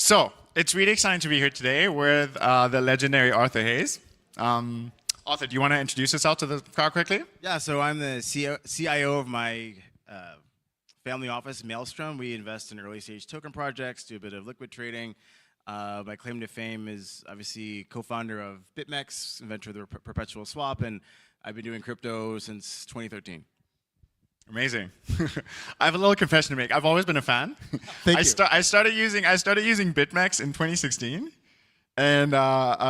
So it's really exciting to be here today with the legendary Arthur Hayes. Arthur, do you want to introduce yourself to the crowd quickly? Yeah, so I'm the CIO of my family office, Maelstrom. We invest in early stage token projects, do a bit of liquid trading. My claim to fame is obviously co-founder of BitMEX, inventor of the perpetual swap, and I've been doing crypto since 2013. Amazing. I have a little confession to make. I've always been a fan. Thank you. I started using BitMEX in 2016. And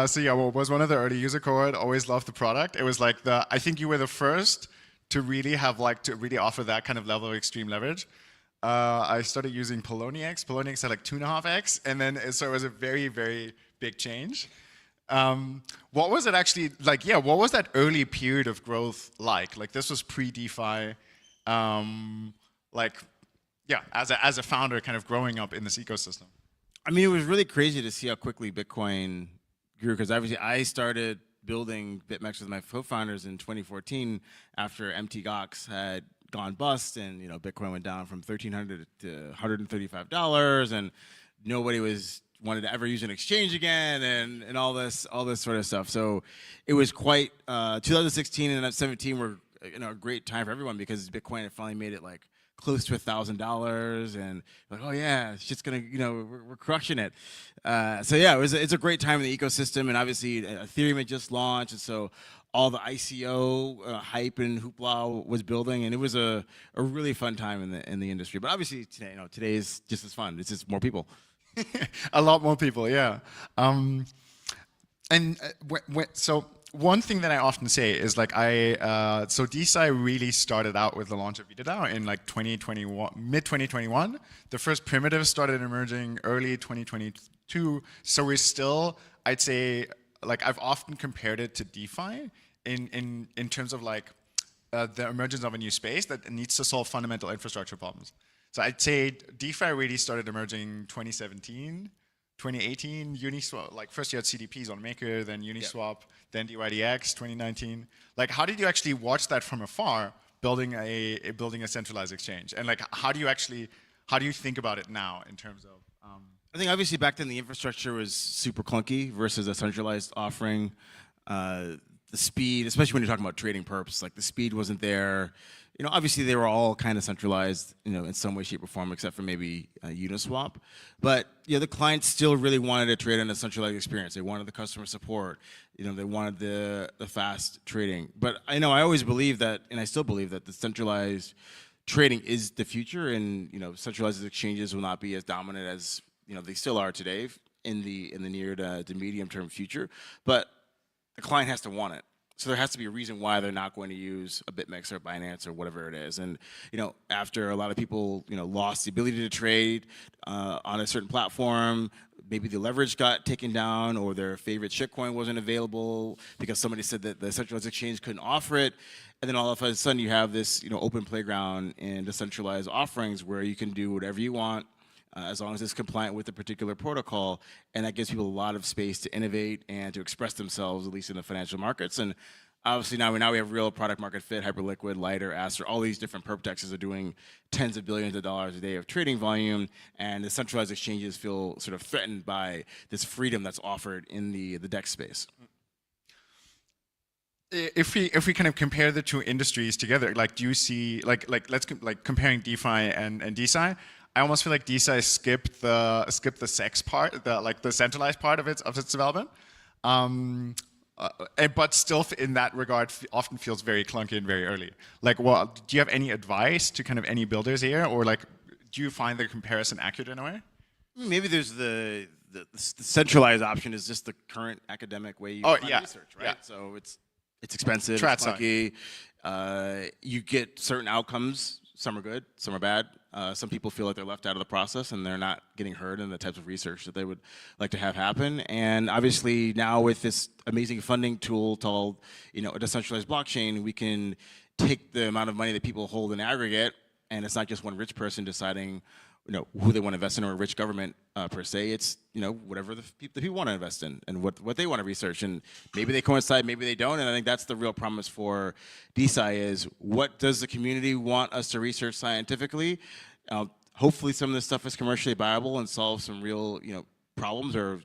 so yeah, was one of the early user cohort. Always loved the product. It was like I think you were the first to really have to really offer that kind of level of extreme leverage. I started using Poloniex. Poloniex had like 2.5x, and then so it was a very, very big change. What was it actually like? Yeah, what was that early period of growth like? Like this was pre-DeFi. As a founder, kind of growing up in this ecosystem. I mean, it was really crazy to see how quickly Bitcoin grew, because obviously I started building BitMEX with my co-founders in 2014 after Mt. Gox had gone bust, and Bitcoin went down from $1,300 to $135, and nobody wanted to ever use an exchange again, and all this sort of stuff. So it was quite 2016 and 2017 were a great time for everyone, because Bitcoin had finally made it like close to $1,000, and like, oh yeah, it's just gonna, we're crushing it. So yeah, it's a great time in the ecosystem, and obviously Ethereum had just launched, and so all the ICO hype and hoopla was building, and it was a really fun time in the industry. But obviously today is just as fun. It's just more people. A lot more people, yeah. So one thing that I often say is like so DeSci really started out with the launch of VitaDAO in like 2021, mid 2021. The first primitives started emerging early 2022. So we're still, I'd say, like I've often compared it to DeFi in terms of like the emergence of a new space that needs to solve fundamental infrastructure problems. So I'd say DeFi really started emerging 2017. 2018, Uniswap, like first you had CDPs on Maker, then Uniswap, then DYDX, 2019. Like how did you actually watch that from afar, building a centralized exchange? And like how do you think about it now in terms of? I think obviously back then the infrastructure was super clunky versus a centralized offering. The speed, especially when you're talking about trading perps, like the speed wasn't there. Obviously they were all kind of centralized, in some way, shape, or form, except for maybe Uniswap. But the clients still really wanted to trade in a centralized experience. They wanted the customer support. They wanted the fast trading. But I always believe that, and I still believe that the centralized trading is the future, and centralized exchanges will not be as dominant as they still are today in the near to medium term future. But the client has to want it. So there has to be a reason why they're not going to use a BitMEX or Binance or whatever it is. And after a lot of people lost the ability to trade on a certain platform, maybe the leverage got taken down, or their favorite shitcoin wasn't available because somebody said that the centralized exchange couldn't offer it. And then all of a sudden you have this open playground in decentralized offerings where you can do whatever you want, as long as it's compliant with the particular protocol, and that gives people a lot of space to innovate and to express themselves, at least in the financial markets. And obviously now we have real product market fit, Hyperliquid, Lighter, Aster, all these different perp dexes are doing tens of billions of dollars a day of trading volume, and the centralized exchanges feel sort of threatened by this freedom that's offered in the DEX space. If we kind of compare the two industries together, like do you see let's comparing DeFi and DeSci? I almost feel like DeSci skipped the sex part, the centralized part of its development, but still in that regard often feels very clunky and very early. Like, do you have any advice to kind of any builders here, or like, do you find the comparison accurate in a way? Maybe there's the centralized option is just the current academic way you find research, right? Yeah. So it's expensive, it's clunky. You get certain outcomes. Some are good, some are bad. Some people feel like they're left out of the process and they're not getting heard in the types of research that they would like to have happen. And obviously now with this amazing funding tool called, a decentralized blockchain, we can take the amount of money that people hold in aggregate, and it's not just one rich person deciding, who they want to invest in, or a rich government per se. It's whatever the people want to invest in and what they want to research, and maybe they coincide, maybe they don't. And I think that's the real promise for DeSci is, what does the community want us to research scientifically? Hopefully some of this stuff is commercially viable and solves some real problems, or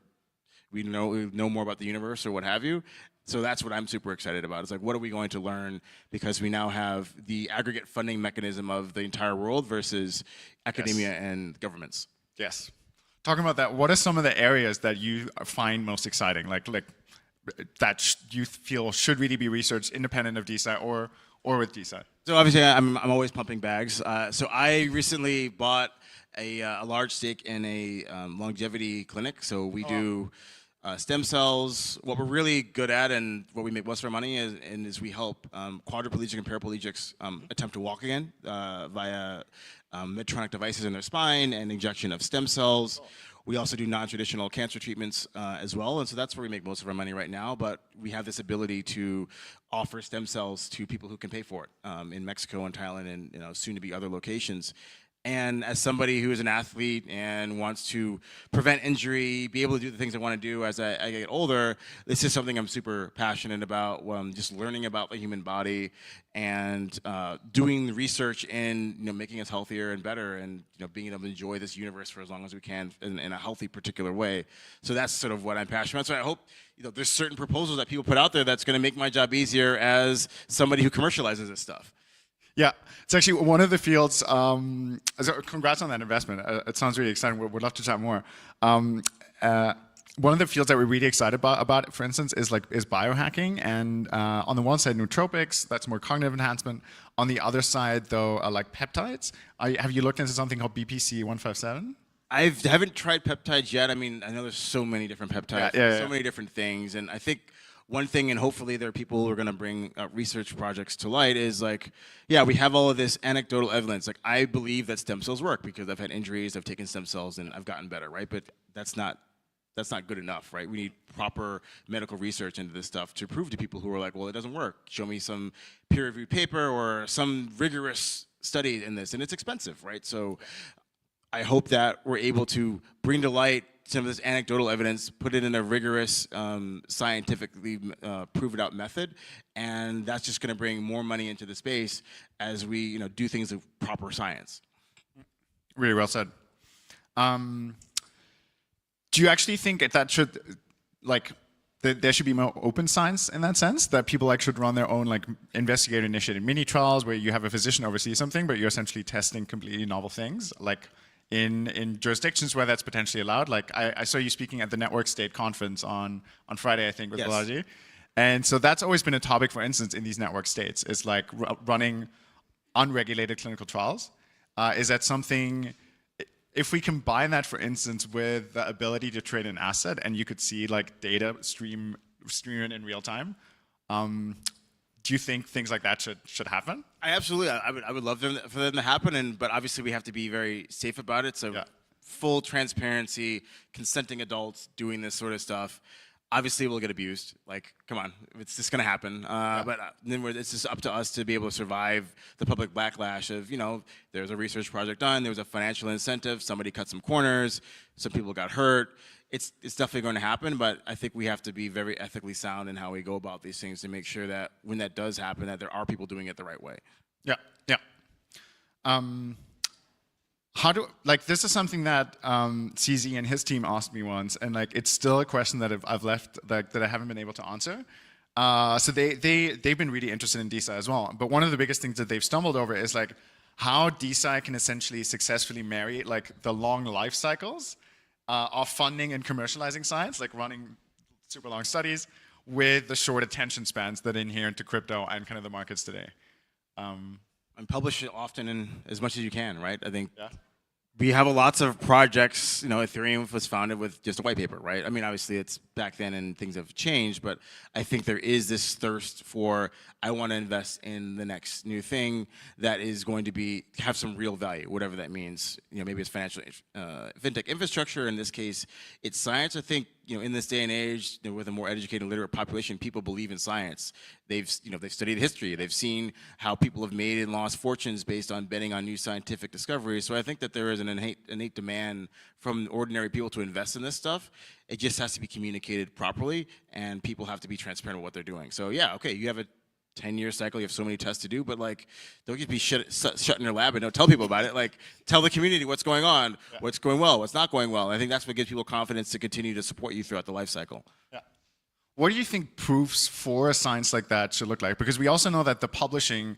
we know more about the universe or what have you. So that's what I'm super excited about. It's like, what are we going to learn? Because we now have the aggregate funding mechanism of the entire world versus academia and governments. Yes. Talking about that, what are some of the areas that you find most exciting? Like that you feel should really be researched independent of DeSci or with DeSci? So obviously, I'm always pumping bags. So I recently bought a large stake in a longevity clinic. So we do stem cells. What we're really good at and what we make most of our money is we help quadriplegic and paraplegics attempt to walk again via Medtronic devices in their spine and injection of stem cells. We also do non-traditional cancer treatments as well, and so that's where we make most of our money right now. But we have this ability to offer stem cells to people who can pay for it in Mexico and Thailand and soon to be other locations. And as somebody who is an athlete and wants to prevent injury, be able to do the things I want to do as I get older, this is something I'm super passionate about. Just learning about the human body and doing the research in making us healthier and better, and being able to enjoy this universe for as long as we can in a healthy, particular way. So that's sort of what I'm passionate about. So I hope there's certain proposals that people put out there that's going to make my job easier as somebody who commercializes this stuff. Yeah, it's actually one of the fields. So congrats on that investment. It sounds really exciting. We'd love to chat more. One of the fields that we're really excited about, for instance, is biohacking. And on the one side, nootropics, that's more cognitive enhancement. On the other side, though, like peptides. Have you looked into something called BPC 157? I haven't tried peptides yet. I mean, I know there's so many different peptides, so many different things, and I think one thing, and hopefully there are people who are going to bring research projects to light, is we have all of this anecdotal evidence. Like, I believe that stem cells work because I've had injuries, I've taken stem cells, and I've gotten better, right? But that's not good enough, right? We need proper medical research into this stuff to prove to people who are like, well, it doesn't work. Show me some peer-reviewed paper or some rigorous study in this, and it's expensive, right? So I hope that we're able to bring to light some of this anecdotal evidence, put it in a rigorous, scientifically proven out method, and that's just going to bring more money into the space as we do things with proper science. Really well said. Do you actually think that should, there should be more open science in that sense, that people should run their own investigator-initiated mini trials where you have a physician oversee something, but you're essentially testing completely novel things, in jurisdictions where that's potentially allowed? I saw you speaking at the Network State Conference on Friday, I think, with Balaji. And so that's always been a topic, for instance, in these network states, is running unregulated clinical trials. Is that something, if we combine that, for instance, with the ability to trade an asset and you could see data stream it in real time, do you think things like that should happen? I would love for them to happen, but obviously we have to be very safe about it. So full transparency, consenting adults doing this sort of stuff. Obviously, we'll get abused. Come on, it's just going to happen. But then it's just up to us to be able to survive the public backlash of, there's a research project done, there was a financial incentive, somebody cut some corners, some people got hurt. It's definitely going to happen, but I think we have to be very ethically sound in how we go about these things to make sure that when that does happen, that there are people doing it the right way. Yeah. This is something that CZ and his team asked me once, and it's still a question that I've left that I haven't been able to answer. So they've been really interested in DeSci as well. But one of the biggest things that they've stumbled over is how DeSci can essentially successfully marry the long life cycles of funding and commercializing science, running super long studies, with the short attention spans that are inherent to crypto and kind of the markets today. And publish it often and as much as you can, right? I think we have lots of projects. Ethereum was founded with just a white paper, right? I mean, obviously it's back then and things have changed, but I think there is this thirst for, I want to invest in the next new thing that is going to have some real value, whatever that means. Maybe it's financial, fintech infrastructure. In this case, it's science. I think, in this day and age, with a more educated, literate population, people believe in science. They've studied history. They've seen how people have made and lost fortunes based on betting on new scientific discoveries. So I think that there is an innate demand from ordinary people to invest in this stuff. It just has to be communicated properly, and people have to be transparent with what they're doing. So you have a 10-year cycle. You have so many tests to do, but like, don't just be shut in your lab and don't tell people about it. Like, tell the community what's going on, what's going well, what's not going well. I think that's what gives people confidence to continue to support you throughout the life cycle. Yeah. What do you think proofs for a science like that should look like? Because we also know that the publishing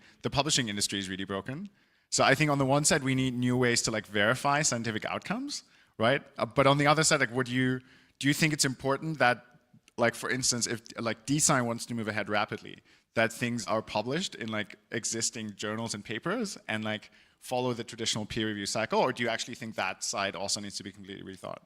industry is really broken. So I think on the one side, we need new ways to like verify scientific outcomes, right? But on the other side, like, do you think it's important that, like, for instance, if like DeSci wants to move ahead rapidly, that things are published in like existing journals and papers and like follow the traditional peer review cycle? Or do you actually think that side also needs to be completely rethought?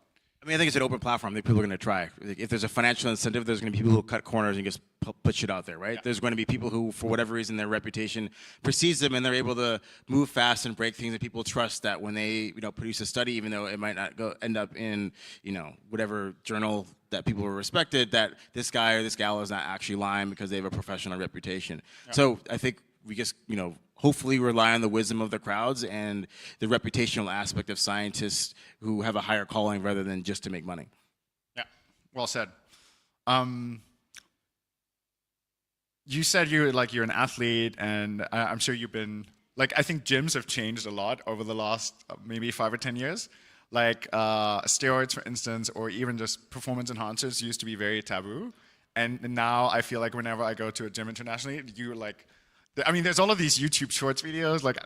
I mean, I think it's an open platform that people are going to try. Like, if there's a financial incentive, there's going to be people who cut corners and just put shit out there, right? Yeah. There's going to be people who, for whatever reason, their reputation precedes them, and they're able to move fast and break things that people trust. That when they, produce a study, even though it might not end up in, whatever journal that people were respected, that this guy or this gal is not actually lying because they have a professional reputation. Yeah. So I think we just, hopefully rely on the wisdom of the crowds and the reputational aspect of scientists who have a higher calling rather than just to make money. Yeah, well said. You said you're an athlete, and I'm sure you've been, I think gyms have changed a lot over the last maybe 5 or 10 years. Like steroids, for instance, or even just performance enhancers used to be very taboo. And now I feel like whenever I go to a gym internationally, there's all of these YouTube Shorts videos. Like,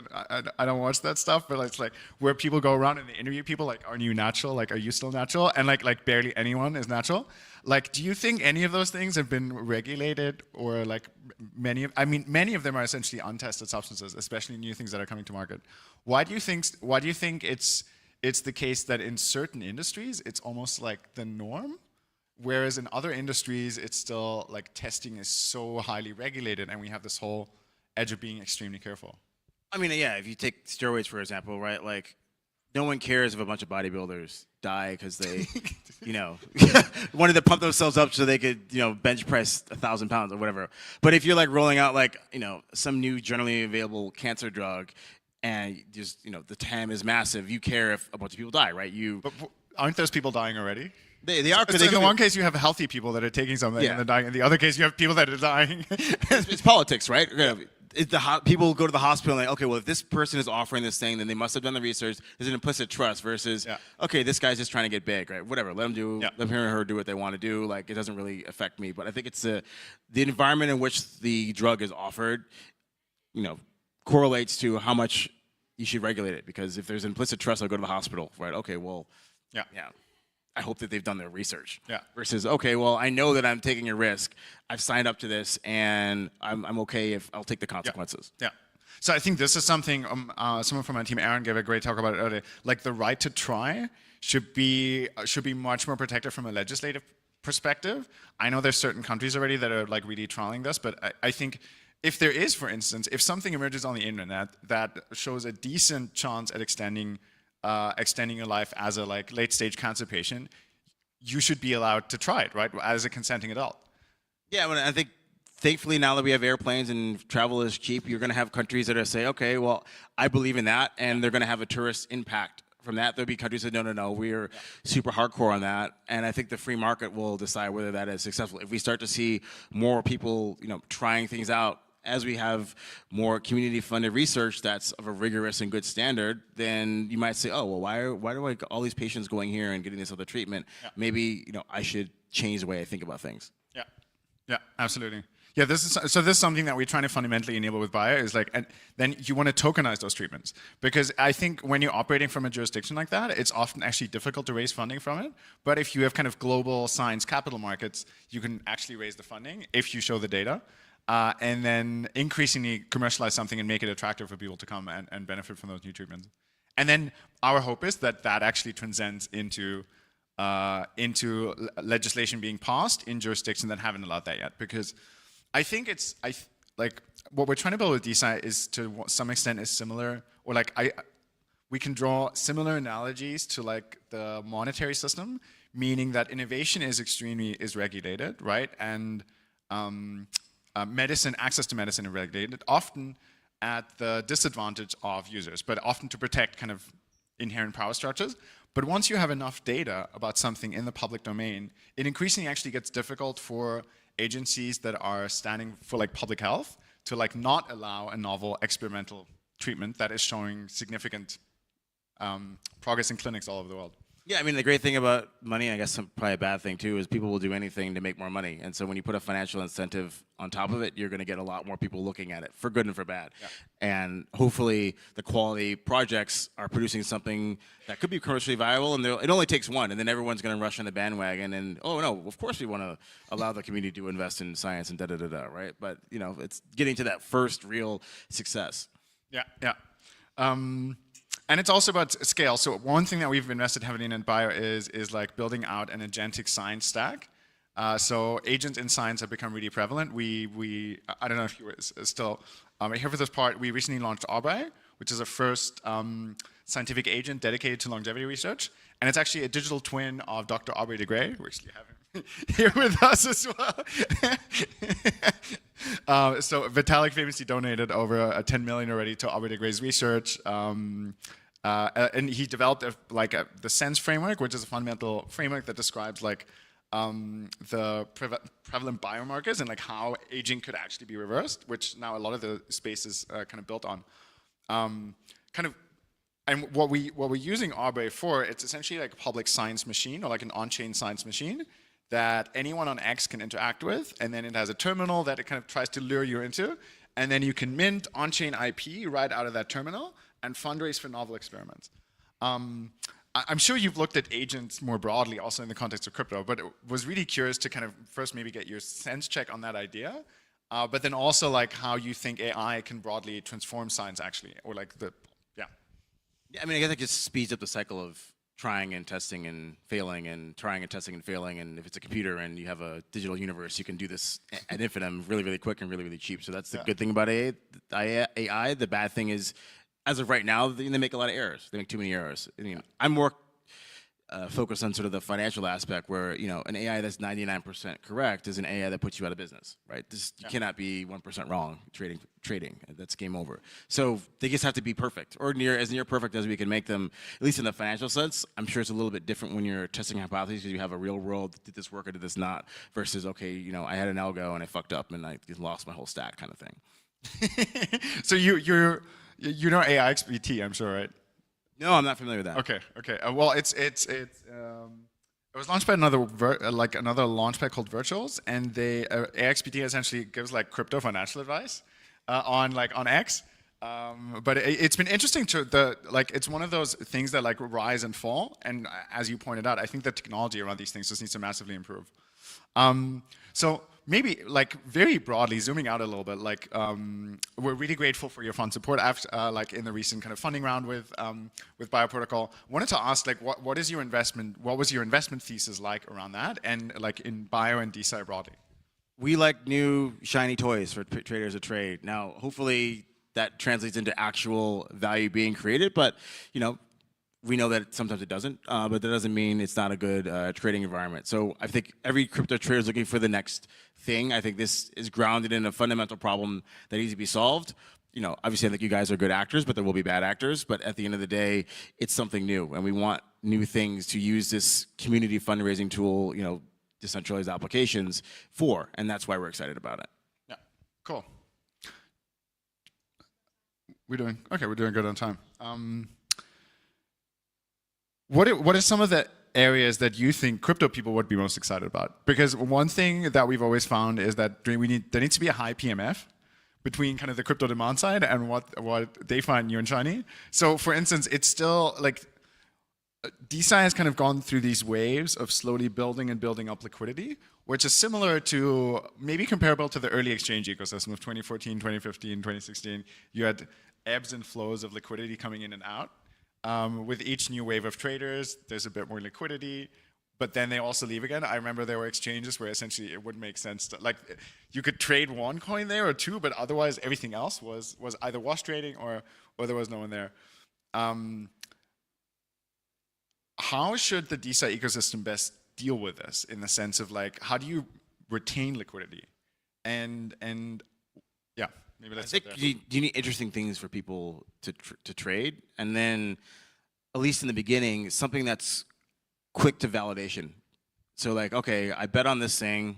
I don't watch that stuff, but it's like where people go around and they interview people. Like, are you natural? Like, are you still natural? And like barely anyone is natural. Like, do you think any of those things have been regulated, or like many of them are essentially untested substances, especially new things that are coming to market. Why do you think it's the case that in certain industries it's almost like the norm? Whereas in other industries, it's still like testing is so highly regulated, and we have this whole edge of being extremely careful. I mean, yeah, if you take steroids, for example, right? Like, no one cares if a bunch of bodybuilders die because they, wanted to pump themselves up so they could, bench press 1,000 pounds or whatever. But if you're like rolling out some new generally available cancer drug, and just, the TAM is massive, you care if a bunch of people die, right? But aren't those people dying already? They are. So in the one case, you have healthy people that are taking something and they're dying. In the other case, you have people that are dying. It's politics, right? Yeah. People go to the hospital and okay, well, if this person is offering this thing, then they must have done the research. There's an implicit trust versus, okay, this guy's just trying to get big, right? Whatever, let them let him or her do what they want to do. Like, it doesn't really affect me. But I think it's the environment in which the drug is offered, correlates to how much you should regulate it. Because if there's implicit trust, I'll go to the hospital, right? Okay, well, yeah. I hope that they've done their research. Yeah. Versus, okay, well, I know that I'm taking a risk. I've signed up to this, and I'm okay if I'll take the consequences. Yeah. So I think this is something someone from my team, Aaron, gave a great talk about it earlier. Like, the right to try should be much more protected from a legislative perspective. I know there's certain countries already that are like really trialing this, but I think if there is, for instance, if something emerges on the internet that shows a decent chance at extending your life as a late stage cancer patient, you should be allowed to try it, right? As a consenting adult. Yeah, well, I think thankfully now that we have airplanes and travel is cheap, you're going to have countries that are say, okay, well, I believe in that, and they're going to have a tourist impact from that. There'll be countries that no, we're super hardcore on that, and I think the free market will decide whether that is successful. If we start to see more people, trying things out, as we have more community-funded research that's of a rigorous and good standard, then you might say, oh, well, why do I all these patients going here and getting this other treatment? Yeah. Maybe I should change the way I think about things. Yeah, absolutely. Yeah, this is something that we're trying to fundamentally enable with Bio is and then you want to tokenize those treatments, because I think when you're operating from a jurisdiction like that, it's often actually difficult to raise funding from it. But if you have kind of global science capital markets, you can actually raise the funding if you show the data. And then increasingly commercialize something and make it attractive for people to come and benefit from those new treatments. And then our hope is that actually transcends into legislation being passed in jurisdictions that haven't allowed that yet. Because I think what we're trying to build with DeSci is to some extent is similar, or we can draw similar analogies to the monetary system, meaning that innovation is regulated, right? And access to medicine is regulated, often at the disadvantage of users, but often to protect kind of inherent power structures. But once you have enough data about something in the public domain, it increasingly actually gets difficult for agencies that are standing for public health to like not allow a novel experimental treatment that is showing significant progress in clinics all over the world. Yeah, I mean, the great thing about money, I guess probably a bad thing too, is people will do anything to make more money. And so when you put a financial incentive on top of it, you're going to get a lot more people looking at it, for good and for bad. Yeah. And hopefully the quality projects are producing something that could be commercially viable, and it only takes one, and then everyone's going to rush on the bandwagon, and, oh, no, of course we want to allow the community to invest in science and da-da-da-da, right? But, you know, it's getting to that first real success. Yeah, yeah. And it's also about scale. So one thing that we've invested heavily in Bio is like building out an agentic science stack. So agents in science have become really prevalent. I don't know if you were still here for this part. We recently launched Arbre, which is a first scientific agent dedicated to longevity research. And it's actually a digital twin of Dr. Aubrey de Grey. We actually have him here with us as well. So Vitalik famously donated over 10 million already to Aubrey de Grey's research. And he developed the sense framework, which is a fundamental framework that describes like the prevalent biomarkers and like how aging could actually be reversed, which now a lot of the space is kind of built on. And what we're using Arbre for, it's essentially like a public science machine or like an on-chain science machine that anyone on X can interact with, and then it has a terminal that it kind of tries to lure you into, and then you can mint on-chain IP right out of that terminal and fundraise for novel experiments. I'm sure you've looked at agents more broadly, also in the context of crypto, but was really curious to kind of first maybe get your sense check on that idea, but then also like how you think AI can broadly transform science actually, or like yeah. Yeah, I mean, I guess it just speeds up the cycle of trying and testing and failing and trying and testing and failing. And if it's a computer and you have a digital universe, you can do this ad infinitum really, really quick and really, really cheap. So that's the good thing about AI. The bad thing is, as of right now, they make a lot of errors. They make too many errors. I mean, I'm more focused on sort of the financial aspect where, you know, an AI that's 99% correct is an AI that puts you out of business, right? You cannot be 1% wrong trading. That's game over. So they just have to be perfect, or as near perfect as we can make them, at least in the financial sense. I'm sure it's a little bit different when you're testing hypotheses because you have a real world, did this work or did this not, versus, okay, you know, I had an algo and I fucked up and I lost my whole stack kind of thing. So you know AI XBT, I'm sure, right? No, I'm not familiar with that. Okay. Well, it was launched by another launchpad called Virtuals, and AXPT essentially gives like crypto financial advice on X. But it's been interesting it's one of those things that like rise and fall. And as you pointed out, I think the technology around these things just needs to massively improve. So maybe like very broadly zooming out a little bit, like we're really grateful for your fund support after like in the recent kind of funding round with BioProtocol. Wanted to ask like what was your investment thesis like around that, and like in Bio and DeSci broadly? We like new shiny toys for traders to trade. Now, hopefully that translates into actual value being created, but you know, we know that sometimes it doesn't, but that doesn't mean it's not a good trading environment. So I think every crypto trader is looking for the next thing. I think this is grounded in a fundamental problem that needs to be solved. You know, obviously I think you guys are good actors, but there will be bad actors. But at the end of the day, it's something new, and we want new things to use this community fundraising tool, you know, decentralized applications for, and that's why we're excited about it. Yeah, cool. We're doing good on time. What are some of the areas that you think crypto people would be most excited about? Because one thing that we've always found is that there needs to be a high PMF between kind of the crypto demand side and what they find new and shiny. So for instance, it's still like DeSci has kind of gone through these waves of slowly building and building up liquidity, which is similar to, maybe comparable to the early exchange ecosystem of 2014, 2015, 2016. You had ebbs and flows of liquidity coming in and out. With each new wave of traders, there's a bit more liquidity, but then they also leave again. I remember there were exchanges where essentially it wouldn't make sense to, like, you could trade one coin there or two, but otherwise everything else was either wash trading or there was no one there. How should the DeSci ecosystem best deal with this, in the sense of like, how do you retain liquidity? And yeah, maybe that's it. Do you need interesting things for people to trade? And then, at least in the beginning, something that's quick to validation. So like, okay, I bet on this thing,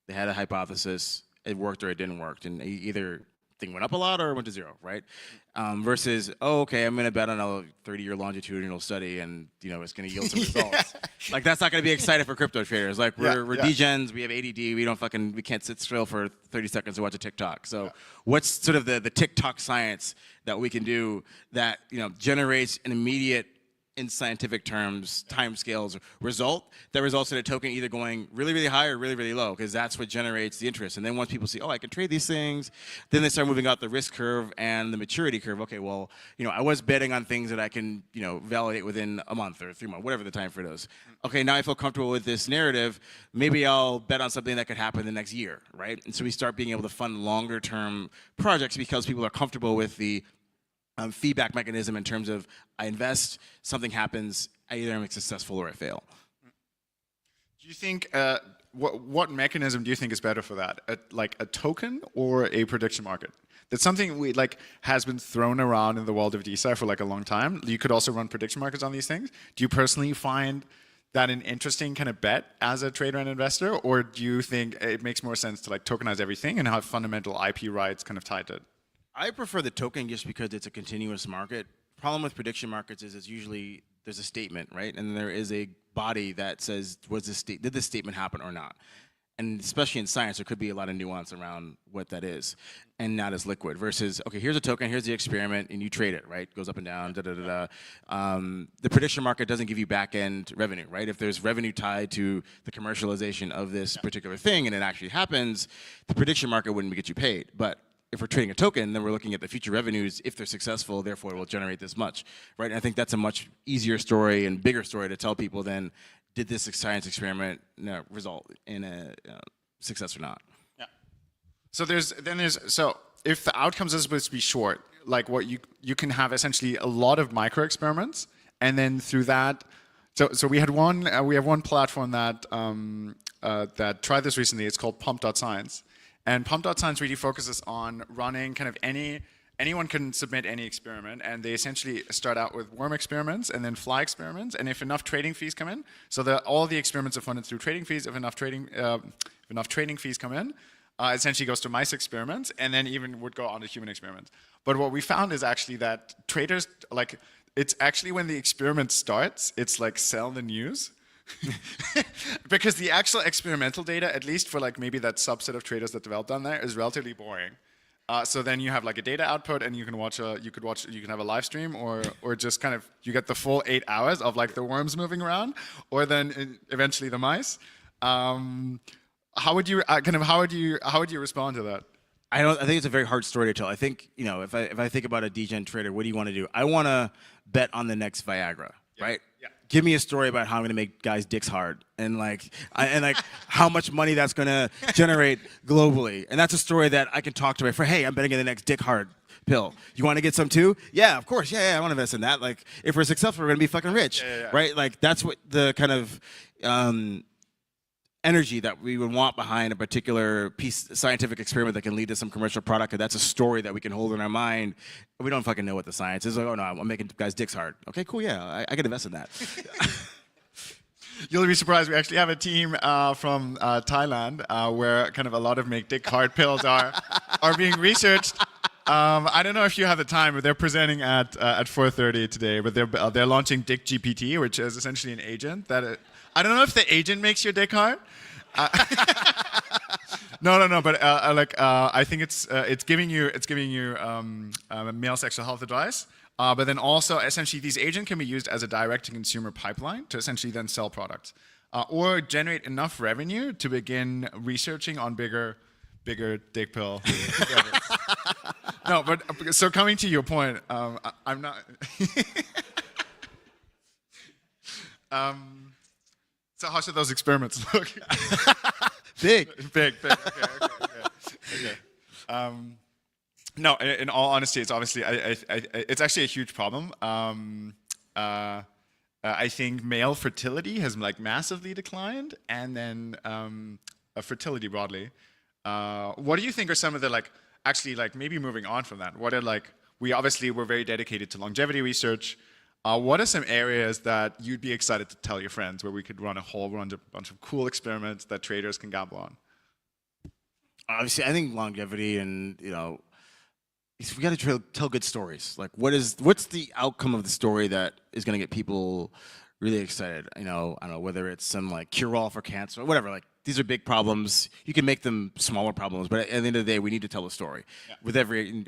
they had a hypothesis, it worked or it didn't work, and either thing went up a lot or went to zero, right? Versus, oh, okay, I'm going to bet on a 30-year longitudinal study, and it's going to yield some results. Like that's not going to be exciting for crypto traders. Like we're degens, we have ADD, we can't sit still for 30 seconds to watch a TikTok. So what's sort of the TikTok science that we can do that generates an immediate, in scientific terms, timescales result that results in a token either going really, really high or really, really low, because that's what generates the interest. And then once people see, oh, I can trade these things, then they start moving out the risk curve and the maturity curve. Okay, well, I was betting on things that I can, validate within a month or 3 months, whatever the time frame is. Okay, now I feel comfortable with this narrative. Maybe I'll bet on something that could happen the next year, right? And so we start being able to fund longer term projects because people are comfortable with the feedback mechanism in terms of I invest, something happens, I either am successful or I fail. Do you think, what mechanism do you think is better for that? Like a token or a prediction market? That's something has been thrown around in the world of DeSci for a long time. You could also run prediction markets on these things. Do you personally find that an interesting kind of bet as a trader and investor, or do you think it makes more sense to tokenize everything and have fundamental IP rights kind of tied to it? I prefer the token just because it's a continuous market. Problem with prediction markets is it's usually there's a statement, right? And there is a body that says, did this statement happen or not? And especially in science, there could be a lot of nuance around what that is, and not as liquid. Versus, okay, here's a token, here's the experiment, and you trade it, right? Goes up and down, da da da da. The prediction market doesn't give you back-end revenue, right? If there's revenue tied to the commercialization of this particular thing, and it actually happens, the prediction market wouldn't get you paid. But if we're trading a token, then we're looking at the future revenues. If they're successful, therefore it will generate this much, right? And I think that's a much easier story and bigger story to tell people than did this science experiment result in a success or not. Yeah. So so if the outcomes are supposed to be short, what you can have essentially a lot of micro experiments, and then through that, so we have one platform that that tried this recently. It's called Pump.Science. And Pump.Science really focuses on running kind of anyone can submit any experiment, and they essentially start out with worm experiments and then fly experiments, and if enough trading fees come in, so all the experiments are funded through trading fees. If enough trading fees come in, essentially goes to mice experiments, and then even would go on to human experiments. But what we found is actually that traders, it's actually when the experiment starts, it's sell the news. Because the actual experimental data, at least for maybe that subset of traders that developed on there, is relatively boring. So then you have a data output, and you can have a live stream, or just kind of you get the full 8 hours of the worms moving around, or then eventually the mice. How would you respond to that? I think it's a very hard story to tell. I think if I think about a degen trader, what do you want to do? I want to bet on the next Viagra, right? Yeah. Give me a story about how I'm going to make guys' dicks hard, and how much money that's going to generate globally. And that's a story that I can talk to my friend. Hey, I'm betting on the next dick hard pill. You want to get some too? Yeah, of course. Yeah, I want to invest in that. If we're successful, we're going to be fucking rich, right? That's what the kind of energy that we would want behind a particular scientific experiment that can lead to some commercial product. And that's a story that we can hold in our mind. We don't fucking know what the science is. Oh no, I'm making guys' dicks hard. Okay, cool, yeah, I can invest in that. You'll be surprised. We actually have a team from Thailand where kind of a lot of make dick hard pills are being researched. I don't know if you have the time, but they're presenting at 4:30 today. But they're launching Dick GPT, which is essentially an agent that. I don't know if the agent makes your dick hard. No. But I think it's giving you male sexual health advice. But then also, essentially, these agents can be used as a direct-to-consumer pipeline to essentially then sell products, or generate enough revenue to begin researching on bigger dick pill. No, but so coming to your point, I'm not. So how should those experiments look? Big. Okay. No, in all honesty, it's obviously it's actually a huge problem. I think male fertility has massively declined, and then fertility broadly. What do you think are some of the maybe moving on from that? What are we're very dedicated to longevity research. What are some areas that you'd be excited to tell your friends where we could run a bunch of cool experiments that traders can gamble on? Obviously, I think longevity and we got to tell good stories. Like, what's the outcome of the story that is going to get people really excited? You know, I don't know, whether it's some like cure-all for cancer or whatever. Like, these are big problems. You can make them smaller problems, but at the end of the day, we need to tell a story. Yeah. With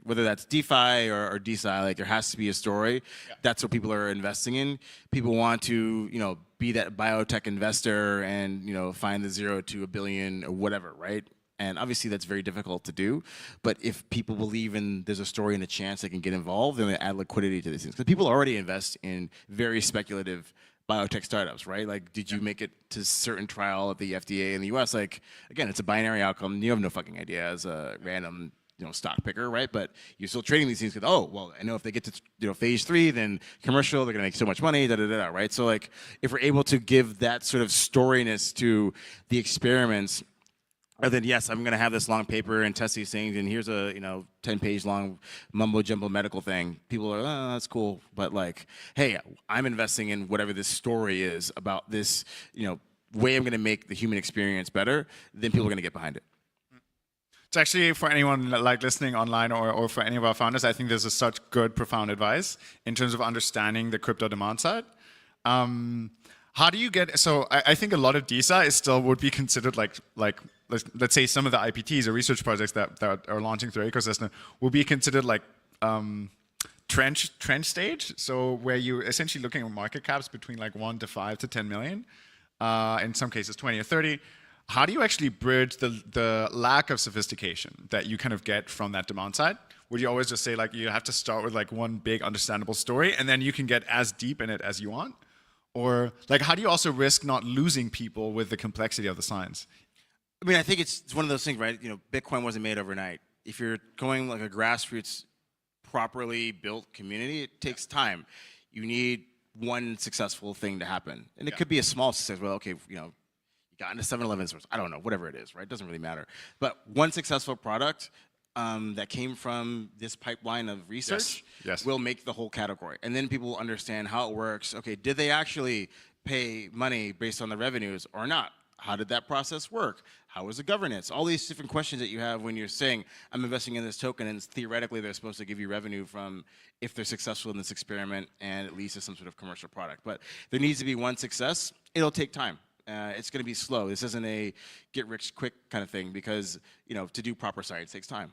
whether that's DeFi or DeSci, like there has to be a story. Yeah. That's what people are investing in. People want to, you know, be that biotech investor and, you know, find the 0 to $1 billion or whatever, right? And obviously that's very difficult to do. But if people believe in there's a story and a chance they can get involved, then they add liquidity to these things. Because people already invest in very speculative biotech startups, right? Like, did you make it to certain trial at the FDA in the US? Like, again, it's a binary outcome. You have no fucking idea as a random, you know, stock picker, right? But you're still trading these things because, oh, well, I know if they get to, you know, phase 3, then commercial, they're gonna make so much money, right? So like, if we're able to give that sort of storiness to the experiments, other than, yes, I'm going to have this long paper and test these things, and here's a, you know, 10-page long mumbo-jumbo medical thing. People are, oh, that's cool. But like, hey, I'm investing in whatever this story is about this, you know, way I'm going to make the human experience better, then people are going to get behind it. It's actually, for anyone like listening online or for any of our founders, I think this is such good, profound advice in terms of understanding the crypto demand side. How do you get, so I think a lot of DeSci still would be considered like let's say some of the IPTs or research projects that are launching through our ecosystem will be considered like trench stage. So where you're essentially looking at market caps between like 1 to 5 to 10 million, in some cases 20 or 30. How do you actually bridge the lack of sophistication that you kind of get from that demand side? Would you always just say like you have to start with like one big understandable story and then you can get as deep in it as you want? Or like, how do you also risk not losing people with the complexity of the science? I mean, I think it's one of those things, right? You know, Bitcoin wasn't made overnight. If you're going like a grassroots, properly built community, it takes time. You need one successful thing to happen. And it could be a small success. Well, okay, you know, you got into 7-Eleven stores. I don't know, whatever it is, right? It doesn't really matter. But one successful product that came from this pipeline of research will make the whole category. And then people will understand how it works. Okay, did they actually pay money based on the revenues or not? How did that process work? How was the governance? All these different questions that you have when you're saying, I'm investing in this token, and theoretically they're supposed to give you revenue from if they're successful in this experiment and it leads to some sort of commercial product. But there needs to be one success. It'll take time. It's going to be slow. This isn't a get-rich-quick kind of thing because, you know, to do proper science takes time.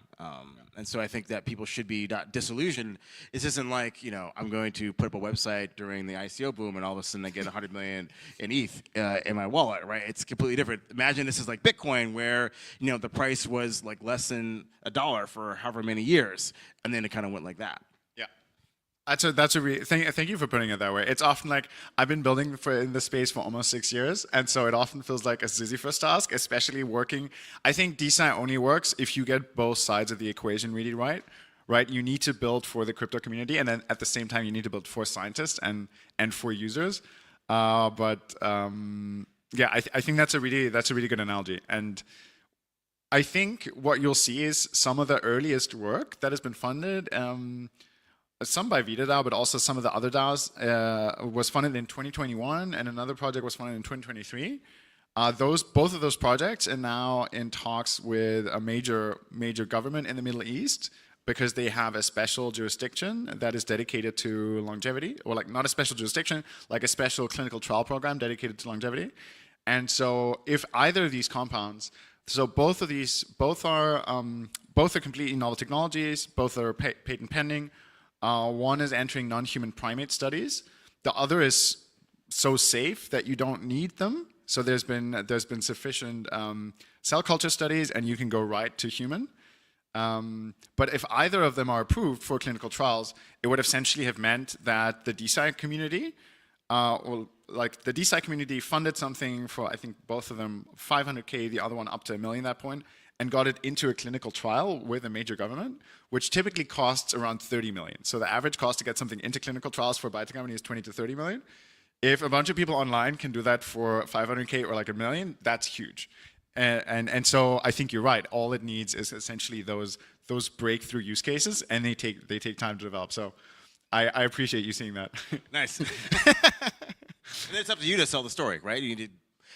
And so I think that people should be not disillusioned. This isn't like, you know, I'm going to put up a website during the ICO boom and all of a sudden I get 100 million in ETH in my wallet, right? It's completely different. Imagine this is like Bitcoin where, you know, the price was like less than $1 for however many years. And then it kind of went like that. Thank you for putting it that way. It's often like I've been building in this space for almost 6 years, and so it often feels like a Sisyphus task, especially working. I think DeSci only works if you get both sides of the equation really right? You need to build for the crypto community, and then at the same time you need to build for scientists and for users. I think that's a really good analogy. And I think what you'll see is some of the earliest work that has been funded. Some by VitaDAO, but also some of the other DAOs was funded in 2021, and another project was funded in 2023. Both of those projects are now in talks with a major government in the Middle East because they have a special jurisdiction that is dedicated to longevity, or like not a special jurisdiction, like a special clinical trial program dedicated to longevity. And so, if either of these compounds, so both are completely novel technologies, both are patent pending. One is entering non-human primate studies. The other is so safe that you don't need them. So there's been sufficient cell culture studies, and you can go right to human. But if either of them are approved for clinical trials, it would essentially have meant that the DeSci community, the DeSci community funded something for, I think both of them 500K, the other one up to $1 million at that point, and got it into a clinical trial with a major government, which typically costs around 30 million. So the average cost to get something into clinical trials for a biotech company is 20 to 30 million. If a bunch of people online can do that for 500K or like $1 million, that's huge. And so I think you're right. All it needs is essentially those breakthrough use cases, and they take time to develop. So I appreciate you seeing that. Nice. And then it's up to you to tell the story, right? You need to,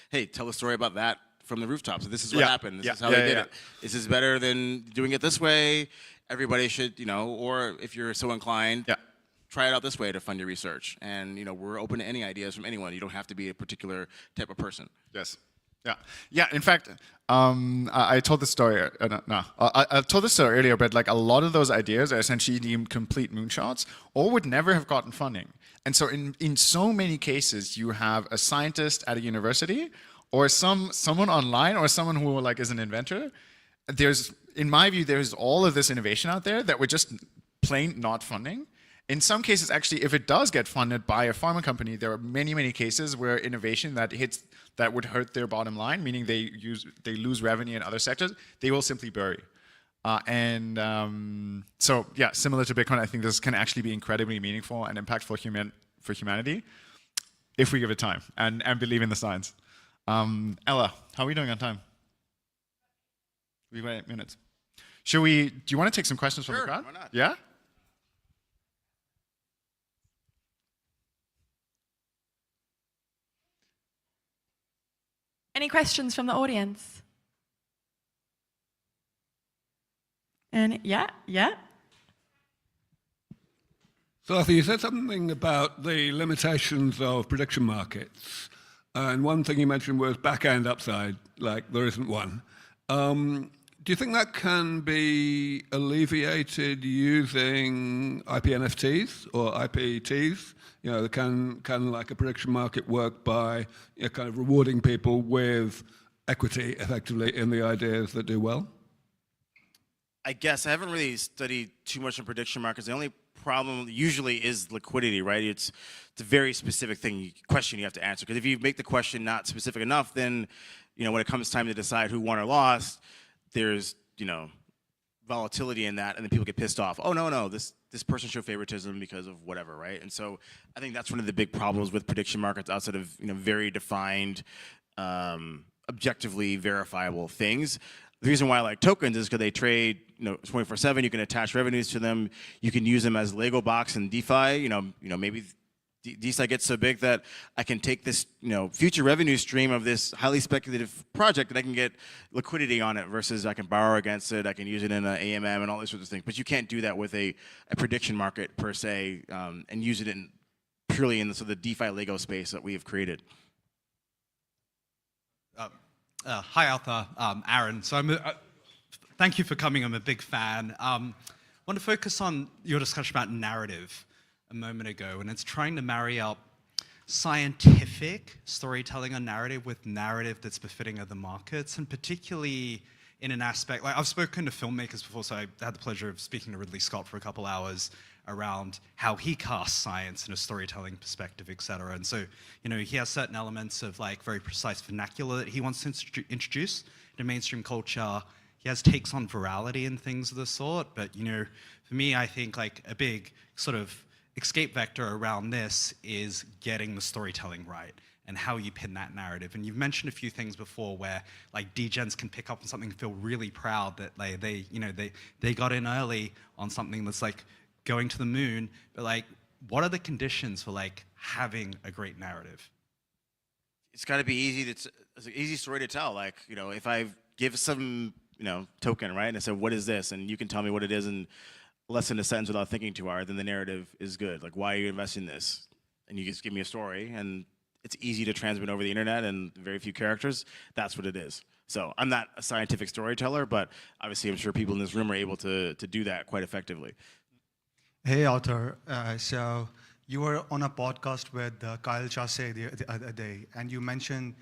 hey, tell a story about that from the rooftops. So this is what happened. This is how they did it. This is better than doing it this way. everybody should, or if you're so inclined, Yeah. try it out this way to fund your research. And we're open to any ideas from anyone. You don't have to be a particular type of person. Yes. Yeah. Yeah. In fact, I told this story. I told this story earlier, but like a lot of those ideas are essentially deemed complete moonshots, or would never have gotten funding. And so, in so many cases, you have a scientist at a university, or someone online, or someone who like is an inventor. In my view, there's all of this innovation out there that we're just plain not funding. In some cases, actually, if it does get funded by a pharma company, there are many, many cases where innovation that would hurt their bottom line, meaning they lose revenue in other sectors, they will simply bury. So yeah, similar to Bitcoin, I think this can actually be incredibly meaningful and impactful for humanity if we give it time and believe in the science. Ella, how are we doing on time? We've got 8 minutes. Do you want to take some questions from the crowd? Why not? Yeah? Any questions from the audience? And yeah. So Arthur, you said something about the limitations of prediction markets. And one thing you mentioned was back-end upside, like there isn't one. Do you think that can be alleviated using IPNFTs or IPTs? Can like a prediction market work by kind of rewarding people with equity effectively in the ideas that do well? I guess I haven't really studied too much on prediction markets. The only problem usually is liquidity, right? It's a very specific question you have to answer. Because if you make the question not specific enough, then when it comes time to decide who won or lost, there's volatility in that, and then people get pissed off. Oh no, this person showed favoritism because of whatever, right? And so I think that's one of the big problems with prediction markets outside of very defined, objectively verifiable things. The reason why I like tokens is because they trade 24/7. You can attach revenues to them. You can use them as Lego blocks in DeFi. Maybe DeSci gets so big that I can take this future revenue stream of this highly speculative project and I can get liquidity on it versus I can borrow against it. I can use it in an AMM and all these sorts of things. But you can't do that with a prediction market per se and use it purely in the DeFi Lego space that we have created. Hi, Arthur. Aaron. So thank you for coming. I'm a big fan. I want to focus on your discussion about narrative a moment ago, and it's trying to marry up scientific storytelling and narrative with narrative that's befitting of the markets, and particularly in an aspect, like I've spoken to filmmakers before, so I had the pleasure of speaking to Ridley Scott for a couple hours around how he casts science in a storytelling perspective, et cetera. And so, he has certain elements of like very precise vernacular that he wants to introduce to mainstream culture. He has takes on virality and things of the sort, but for me, I think like a big sort of escape vector around this is getting the storytelling right and how you pin that narrative. And you've mentioned a few things before where like degens can pick up on something and feel really proud that they got in early on something that's like going to the moon, but like what are the conditions for like having a great narrative? It's got to be easy. It's an easy story to tell. Like, if I give some, token, right? And I said, what is this? And you can tell me what it is in less than a sentence without thinking too hard, then the narrative is good. Like, why are you investing in this? And you just give me a story, and it's easy to transmit over the internet and very few characters. That's what it is. So I'm not a scientific storyteller, but obviously I'm sure people in this room are able to do that quite effectively. Hey, Arthur. So you were on a podcast with Kyle Chase the other day, and you mentioned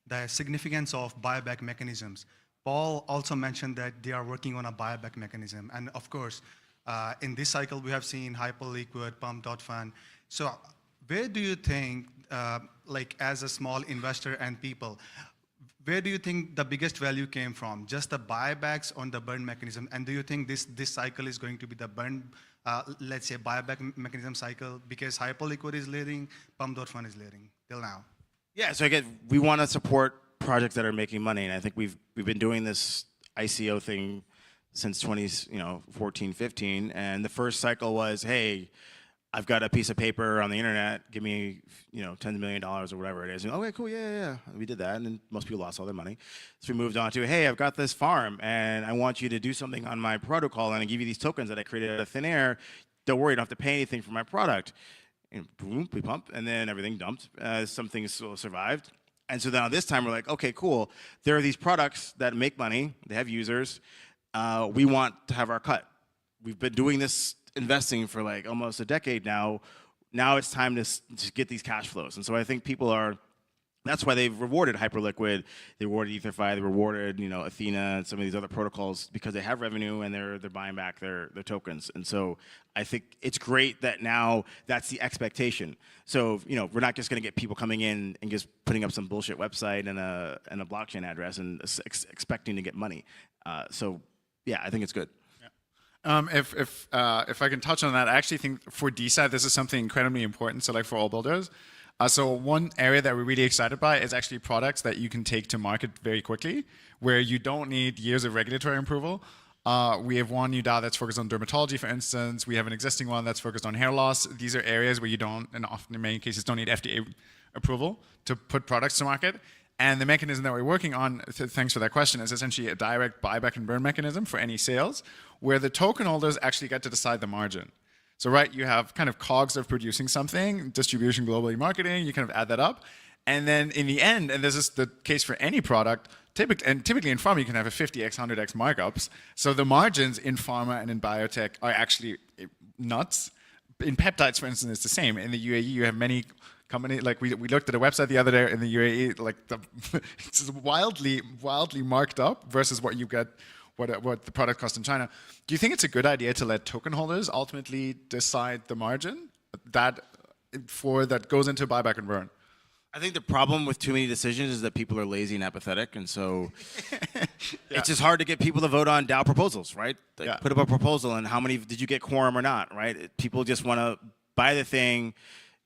the significance of buyback mechanisms. Paul also mentioned that they are working on a buyback mechanism. And of course, in this cycle, we have seen hyperliquid, pump.fund. So where do you think, like as a small investor and people, where do you think the biggest value came from? Just the buybacks on the burn mechanism? And do you think this cycle is going to be the burn, let's say, buyback mechanism cycle? Because hyperliquid is leading, pump.fund is leading till now. Yeah, so again, we want to support projects that are making money. And I think we've been doing this ICO thing since 2014, 15. And the first cycle was, hey, I've got a piece of paper on the internet, give me, $10 million or whatever it is. And, okay, cool, yeah. We did that, and then most people lost all their money. So we moved on to, hey, I've got this farm, and I want you to do something on my protocol, and I give you these tokens that I created out of thin air. Don't worry, you don't have to pay anything for my product. And boom, we pump, and then everything dumped. Some things still survived. And so now this time we're like, okay, cool. There are these products that make money. They have users. We want to have our cut. We've been doing this investing for like almost a decade now. Now it's time to get these cash flows. And so I think people are, that's why they've rewarded Hyperliquid, they rewarded EtherFi, they rewarded Athena and some of these other protocols because they have revenue and they're buying back their tokens. And so I think it's great that now that's the expectation. So we're not just going to get people coming in and just putting up some bullshit website and a blockchain address and expecting to get money. So yeah, I think it's good. If I can touch on that, I actually think for DeSci, this is something incredibly important, so like for all builders. So one area that we're really excited by is actually products that you can take to market very quickly, where you don't need years of regulatory approval. We have one new DAO that's focused on dermatology, for instance. We have an existing one that's focused on hair loss. These are areas where you don't, and often in many cases, don't need FDA approval to put products to market. And the mechanism that we're working on, thanks for that question, is essentially a direct buyback and burn mechanism for any sales, where the token holders actually get to decide the margin. So you have kind of cogs of producing something, distribution, globally, marketing, you kind of add that up. And then in the end, and this is the case for any product, typically in pharma you can have a 50x, 100x markups. So the margins in pharma and in biotech are actually nuts. In peptides, for instance, it's the same. In the UAE, you have many company, like we looked at a website the other day in the UAE, like it's wildly marked up versus what you get, what the product costs in China. Do you think it's a good idea to let token holders ultimately decide the margin that goes into buyback and burn? I think the problem with too many decisions is that people are lazy and apathetic, and so it's just hard to get people to vote on DAO proposals, right? Like put up a proposal, and how many did you get quorum or not, right? People just want to buy the thing,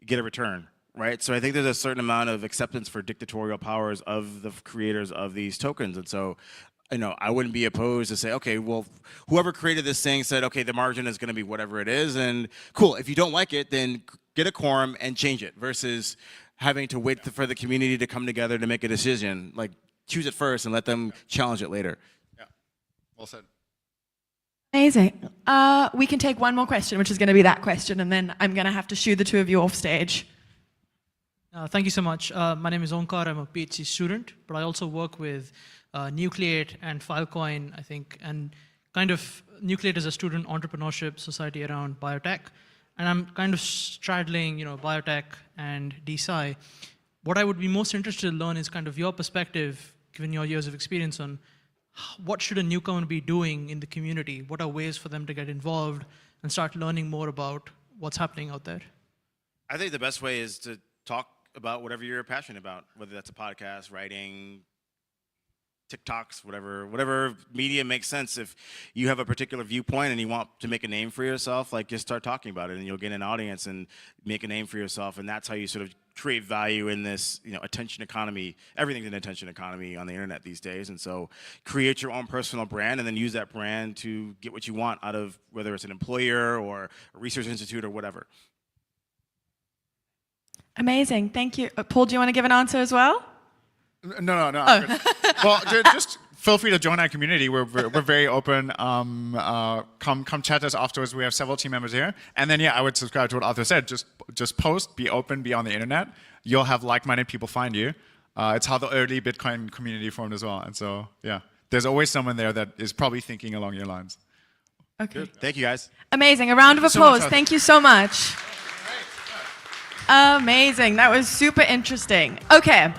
get a return. Right, so I think there's a certain amount of acceptance for dictatorial powers of the creators of these tokens, and so, I wouldn't be opposed to say, okay, well, whoever created this thing said, okay, the margin is going to be whatever it is, and cool. If you don't like it, then get a quorum and change it, versus having to wait for the community to come together to make a decision. Like, choose it first and let them challenge it later. Yeah, well said. Amazing. We can take one more question, which is going to be that question, and then I'm going to have to shoo the two of you off stage. Thank you so much. My name is Onkar. I'm a PhD student, but I also work with Nucleate and Filecoin, I think, and kind of Nucleate is a student entrepreneurship society around biotech, and I'm kind of straddling, biotech and DeSci. What I would be most interested to learn is kind of your perspective, given your years of experience, on what should a newcomer be doing in the community? What are ways for them to get involved and start learning more about what's happening out there? I think the best way is to talk about whatever you're passionate about, whether that's a podcast, writing, TikToks, whatever media makes sense. If you have a particular viewpoint and you want to make a name for yourself, like just start talking about it, and you'll get an audience and make a name for yourself. And that's how you sort of create value in this, attention economy. Everything's an attention economy on the internet these days. And so create your own personal brand and then use that brand to get what you want out of, whether it's an employer or a research institute or whatever. Amazing. Thank you. Paul, do you want to give an answer as well? No. Oh. Well, just feel free to join our community. We're very open. Come chat us afterwards. We have several team members here. And then, I would subscribe to what Arthur said. Just post, be open, be on the internet. You'll have like-minded people find you. It's how the early Bitcoin community formed as well. And so, there's always someone there that is probably thinking along your lines. Okay. Good. Thank you, guys. Amazing. A round of applause. Thank you so much. Amazing. That was super interesting. Okay.